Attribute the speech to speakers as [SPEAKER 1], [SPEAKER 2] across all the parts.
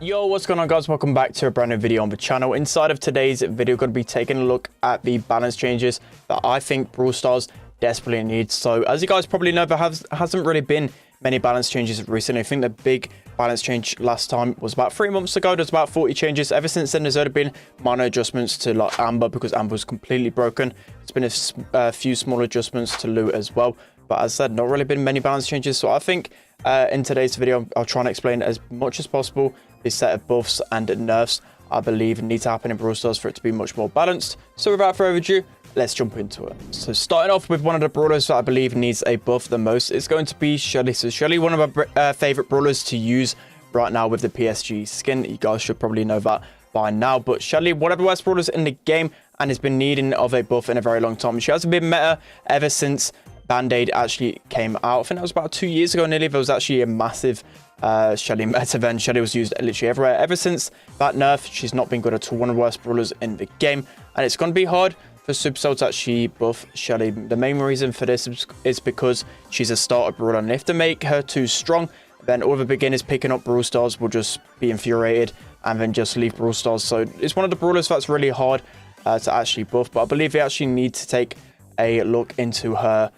[SPEAKER 1] Yo, what's going on, guys? Welcome back to a brand new video on the channel. Inside of today's video, going to be taking a look at the balance changes that I think Brawl Stars desperately needs. So as you guys probably know, there hasn't really been many balance changes recently. I think the big balance change last time was about 3 months ago. There's about 40 changes. Ever since then, there's only been minor adjustments to like Amber, because Amber was completely broken. It's been a few small adjustments to Loot as well. But as I said, not really been many balance changes. So I think in today's video, I'll try and explain as much as possible this set of buffs and nerfs I believe need to happen in Brawl Stars for it to be much more balanced. So without further ado, let's jump into it. So starting off with one of the brawlers that I believe needs a buff the most is going to be Shelly. So Shelly, one of my favorite brawlers to use right now with the PSG skin. You guys should probably know that by now. But Shelly, one of the worst brawlers in the game, and has been needing of a buff in a very long time. She hasn't been meta ever since Band-Aid actually came out. I think that was about 2 years ago nearly. There was actually a massive Shelly meta event. Shelly was used literally everywhere. Ever since that nerf, she's not been good at all. One of the worst brawlers in the game, and it's going to be hard for Supercell to actually buff Shelly. The main reason for this is because she's a starter brawler, and if they make her too strong, then all the beginners picking up Brawl Stars will just be infuriated and then just leave Brawl Stars. So it's one of the brawlers that's really hard to actually buff. But I believe we actually need to take a look into her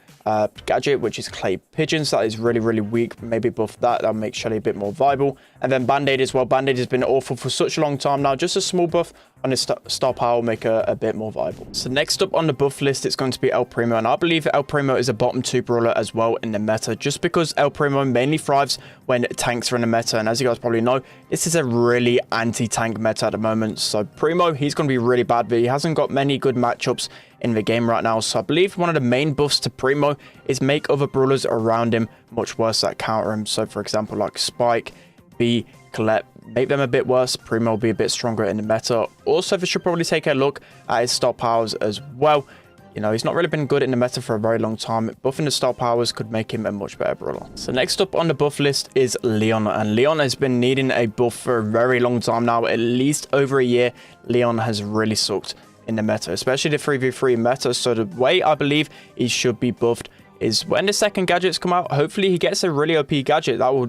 [SPEAKER 1] gadget, which is Clay Pigeons. That is really weak. Maybe buff that. That'll make Shelly a bit more viable. And then Band-Aid as well. Band-Aid has been awful for such a long time now. Just a small buff on his star power will make her a bit more viable. So next up on the buff list, it's going to be El Primo. And I believe El Primo is a bottom 2 brawler as well in the meta, just because El Primo mainly thrives when tanks are in the meta. And as you guys probably know, this is a really anti-tank meta at the moment. So Primo, he's going to be really bad, but he hasn't got many good matchups in the game right now. So I believe one of the main buffs to Primo is make other brawlers around him much worse that counter him. So for example, like Spike, B, Colette, make them a bit worse. Primo will be a bit stronger in the meta. Also, they should probably take a look at his star powers as well. You know, he's not really been good in the meta for a very long time. Buffing the star powers could make him a much better brawler. So next up on the buff list is Leon. And Leon has been needing a buff for a very long time now. At least over a year, Leon has really sucked in the meta, especially the 3v3 meta. So the way I believe he should be buffed is when the second gadgets come out, hopefully he gets a really OP gadget that will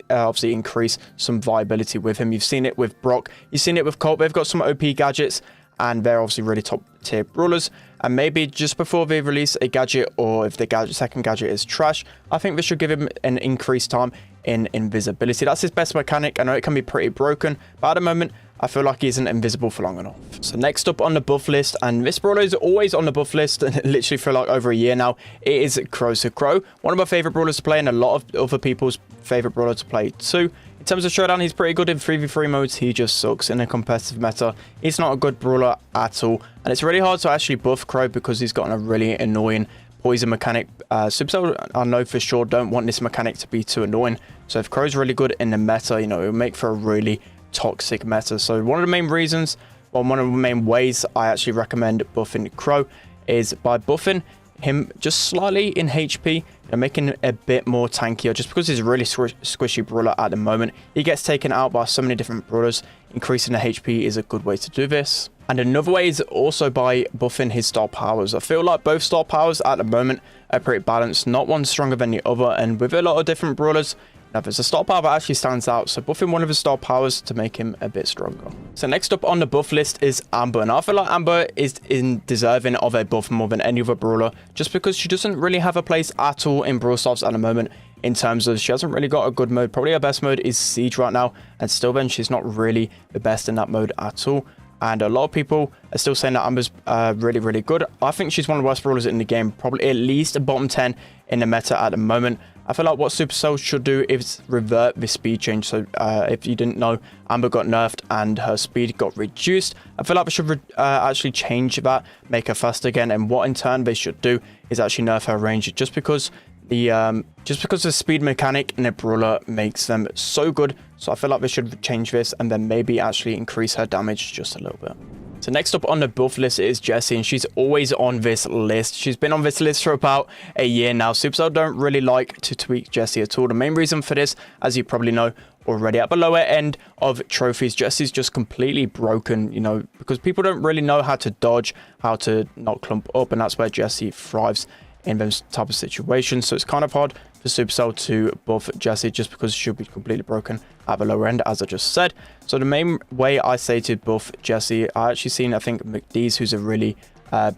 [SPEAKER 1] obviously increase some viability with him. You've seen it with Brock, you've seen it with Colt. They've got some OP gadgets and they're obviously really top tier brawlers. And maybe just before they release a gadget, or if the second gadget is trash, I think they should give him an increased time in invisibility. That's his best mechanic. I know it can be pretty broken, but at the moment I feel like he isn't invisible for long enough. So next up on the buff list, and this brawler is always on the buff list literally for like over a year now, it is Crow. So Crow, one of my favorite brawlers to play, and a lot of other people's favorite brawler to play too. In terms of showdown, he's pretty good in 3v3 modes. He just sucks in a competitive meta. He's not a good brawler at all, and it's really hard to actually buff Crow because he's got a really annoying poison mechanic. Supercell, I know for sure, don't want this mechanic to be too annoying. So if Crow's really good in the meta, you know, it'll make for a really toxic meta. So one of the main reasons, or one of the main ways I actually recommend buffing Crow is by buffing him just slightly in HP and making him a bit more tankier, just because he's a really squishy brawler at the moment. He gets taken out by so many different brawlers. Increasing the HP is a good way to do this. And another way is also by buffing his star powers. I feel like both star powers at the moment are pretty balanced, not one stronger than the other. And with a lot of different brawlers, now there's a star power that actually stands out, so buffing one of his star powers to make him a bit stronger. So next up on the buff list is Amber, and I feel like Amber is deserving of a buff more than any other brawler, just because she doesn't really have a place at all in Brawl Stars at the moment. In terms of, she hasn't really got a good mode. Probably her best mode is Siege right now, and still then she's not really the best in that mode at all. And a lot of people are still saying that Amber's really good. I think she's one of the worst brawlers in the game, probably at least a bottom 10 in the meta at the moment. I feel like what Supercell should do is revert the speed change. So if you didn't know, Amber got nerfed and her speed got reduced. I feel like they should actually change that, make her faster again. And what in turn they should do is actually nerf her range, just because the speed mechanic in a brawler makes them so good. So I feel like they should change this and then maybe actually increase her damage just a little bit. So next up on the buff list is Jessie, and she's always on this list. She's been on this list for about a year now. Supercell don't really like to tweak Jessie at all. The main reason for this, as you probably know already, at the lower end of trophies, Jessie's just completely broken, you know, because people don't really know how to dodge, how to not clump up, and that's where Jessie thrives in those type of situations. So it's kind of hard for for Supercell to buff Jessie, just because she should be completely broken at the lower end, as I just said. So the main way I say to buff Jessie, I actually seen, I think, McDee's, who's a really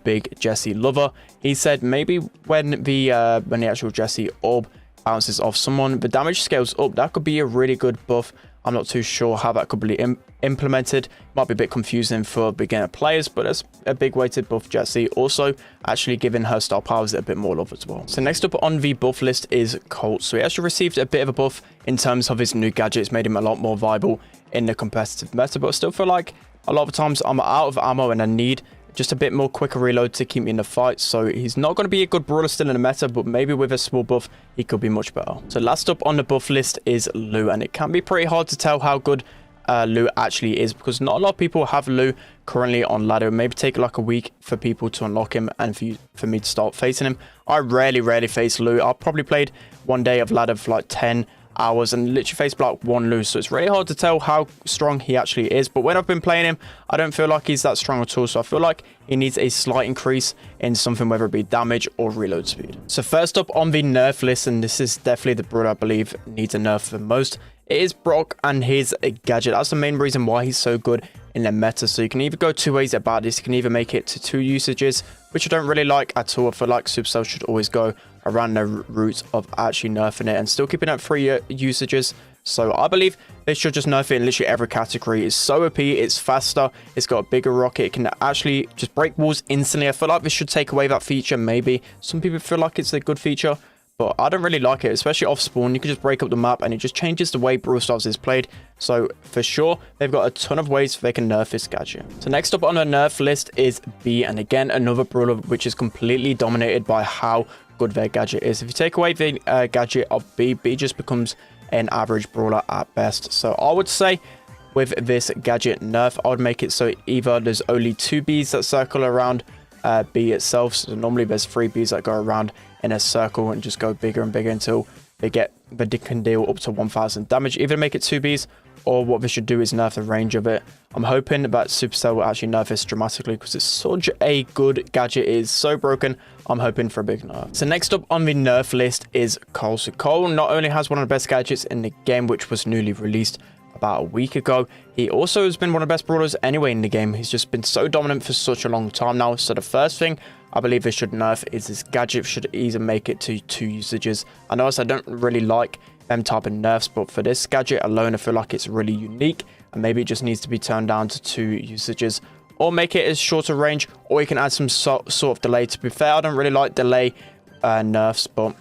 [SPEAKER 1] big Jessie lover. He said maybe when the actual Jessie orb bounces off someone, the damage scales up. That could be a really good buff. I'm not too sure how that could be implemented. Might be a bit confusing for beginner players, but it's a big way to buff Jessie. Also, actually giving her star powers a bit more love as well. So next up on the buff list is Colt. So he actually received a bit of a buff in terms of his new gadgets, made him a lot more viable in the competitive meta, but I still feel like a lot of times I'm out of ammo and I need just a bit more quicker reload to keep me in the fight. So he's not going to be a good brawler still in the meta, but maybe with a small buff he could be much better. So last up on the buff list is Lou, and it can be pretty hard to tell how good Lou actually is, because not a lot of people have Lou currently on ladder. It maybe take like a week for people to unlock him and for me to start facing him. I rarely face Lou. I've probably played one day of ladder for like 10 hours and literally faced like one Lou, so it's really hard to tell how strong he actually is. But when I've been playing him, I don't feel like he's that strong at all, so I feel like he needs a slight increase in something, whether it be damage or reload speed. So first up on the nerf list, and this is definitely the brawler I believe needs a nerf the most, it is Brock and his gadget. That's the main reason why he's so good in the meta. So you can either go two ways about this. You can either make it to 2 usages, which I don't really like at all. I feel like Supercell should always go around the route of actually nerfing it and still keeping it at 3 usages. So I believe they should just nerf it in literally every category. It's so OP, it's faster, it's got a bigger rocket, it can actually just break walls instantly. I feel like this should take away that feature maybe. Some people feel like it's a good feature, but I don't really like it, especially off spawn. You can just break up the map and it just changes the way Brawl Stars is played. So for sure, they've got a ton of ways they can nerf this gadget. So next up on the nerf list is B, and again, another brawler which is completely dominated by how good their gadget is. If you take away the gadget of B, B just becomes an average brawler at best. So I would say with this gadget nerf, I would make it so either there's only 2 Bs that circle around B itself. So normally there's 3 Bs that go around in a circle and just go bigger and bigger until they can deal up to 1000 damage. Either make it 2 Bs, or what they should do is nerf the range of it. I'm hoping that Supercell will actually nerf this dramatically because it's such a good gadget. It is so broken. I'm hoping for a big nerf. So next up on the nerf list is Karl. So Karl not only has one of the best gadgets in the game, which was newly released about a week ago, he also has been one of the best brawlers anyway in the game. He's just been so dominant for such a long time now. So the first thing I believe they should nerf is this gadget should either make it to 2 usages. I know I don't really like them type of nerfs, but for this gadget alone, I feel like it's really unique, and maybe it just needs to be turned down to 2 usages, or make it as shorter range, or you can add some sort of delay. To be fair, I don't really like delay nerfs, but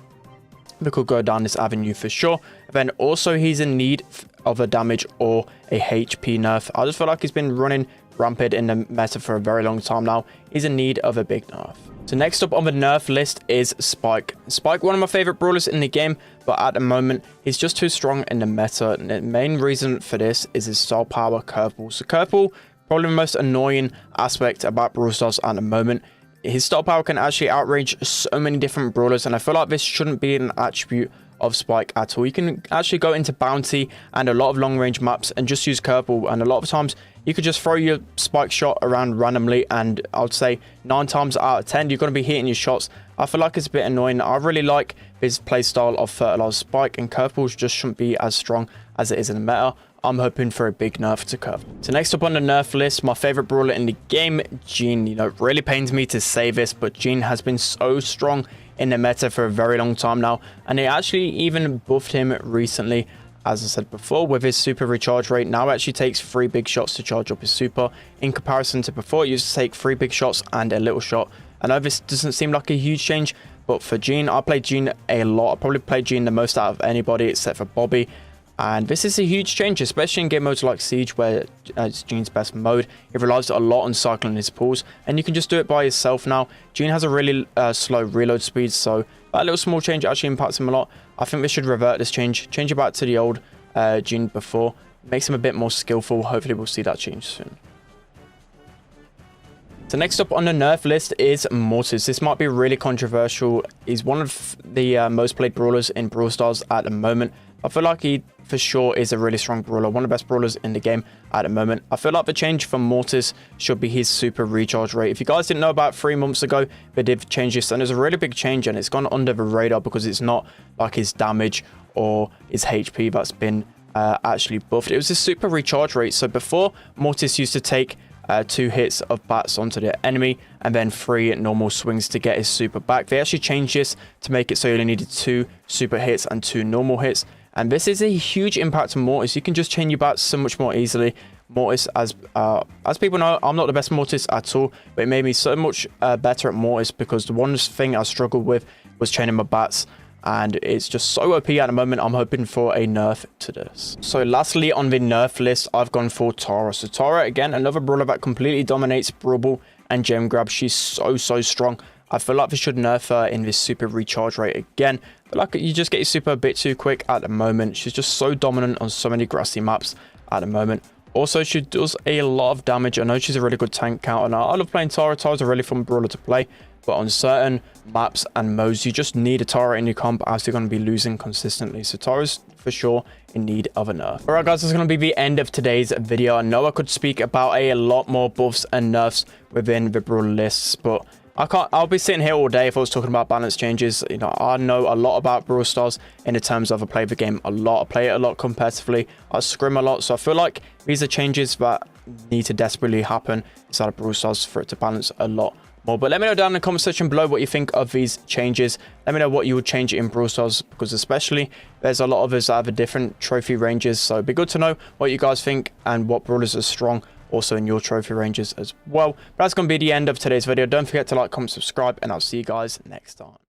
[SPEAKER 1] we could go down this avenue for sure. Then also he's in need of a damage or a HP nerf. I just feel like he's been running rampant in the meta for a very long time now. He's in need of a big nerf. So next up on the nerf list is Spike. Spike, one of my favorite brawlers in the game, but at the moment he's just too strong in the meta. And the main reason for this is his star power Curveball. So Curveball, probably the most annoying aspect about Brawl Stars at the moment. His star power can actually outrange so many different brawlers, and I feel like this shouldn't be an attribute of Spike at all. You can actually go into Bounty and a lot of long range maps and just use Curveball, and a lot of times you could just throw your Spike shot around randomly, and I would say 9 times out of 10 you're going to be hitting your shots. I feel like it's a bit annoying. I really like his playstyle of Fertilize Spike, and Curveballs just shouldn't be as strong as it is in the meta. I'm hoping for a big nerf to Curveball. So next up on the nerf list, my favorite brawler in the game, Gene. You know, it really pains me to say this, but Gene has been so strong in the meta for a very long time now, and they actually even buffed him recently, as I said before, with his super recharge rate. Now it actually takes 3 big shots to charge up his super, in comparison to before it used to take 3 big shots and a little shot. I know this doesn't seem like a huge change, but for Gene, I played Gene a lot. I probably played Gene the most out of anybody except for Bobby. And this is a huge change, especially in game modes like Siege, where it's Gene's best mode. It relies a lot on cycling his pulls, and you can just do it by yourself now. Gene has a really slow reload speed, so that little small change actually impacts him a lot. I think we should revert this change it back to the old Gene before. Makes him a bit more skillful. Hopefully we'll see that change soon. So next up on the nerf list is Mortis. This might be really controversial. He's one of the most played brawlers in Brawl Stars at the moment. I feel like he for sure is a really strong brawler, one of the best brawlers in the game at the moment. I feel like the change from Mortis should be his super recharge rate. If you guys didn't know, about 3 months ago, they did change this, and it's a really big change, and it's gone under the radar because it's not like his damage or his HP that's been actually buffed. It was his super recharge rate. So before, Mortis used to take 2 hits of bats onto the enemy and then 3 normal swings to get his super back. They actually changed this to make it so you only needed 2 super hits and 2 normal hits, and this is a huge impact on Mortis. You can just chain your bats so much more easily. Mortis, as people know, I'm not the best Mortis at all, but it made me so much better at Mortis, because the one thing I struggled with was chaining my bats, and it's just so OP at the moment. I'm hoping for a nerf to this. So lastly on the nerf list, I've gone for Tara. So Tara, again, another brawler that completely dominates Brawl and gem grab. She's so strong. I feel like they should nerf her in this super recharge rate again. I feel like you just get your super a bit too quick at the moment. She's just so dominant on so many grassy maps at the moment. Also, she does a lot of damage. I know she's a really good tank counter. Now, I love playing Tara. Tara's a really fun brawler to play, but on certain maps and modes, you just need a Tara in your comp, as you're going to be losing consistently. So Tara's for sure in need of a nerf. Alright guys, that's going to be the end of today's video. I know I could speak about a lot more buffs and nerfs within the Brawl lists, but I'll be sitting here all day if I was talking about balance changes. You know, I know a lot about Brawl Stars in the terms of I play the game a lot. I play it a lot competitively. I scrim a lot. So I feel like these are changes that need to desperately happen inside of Brawl Stars for it to balance a lot more. But let me know down in the comment section below what you think of these changes. Let me know what you would change in Brawl Stars, because especially there's a lot of us that have different trophy ranges. So it'd be good to know what you guys think and what brawlers are strong also in your trophy ranges as well. But that's going to be the end of today's video. Don't forget to like, comment, subscribe, and I'll see you guys next time.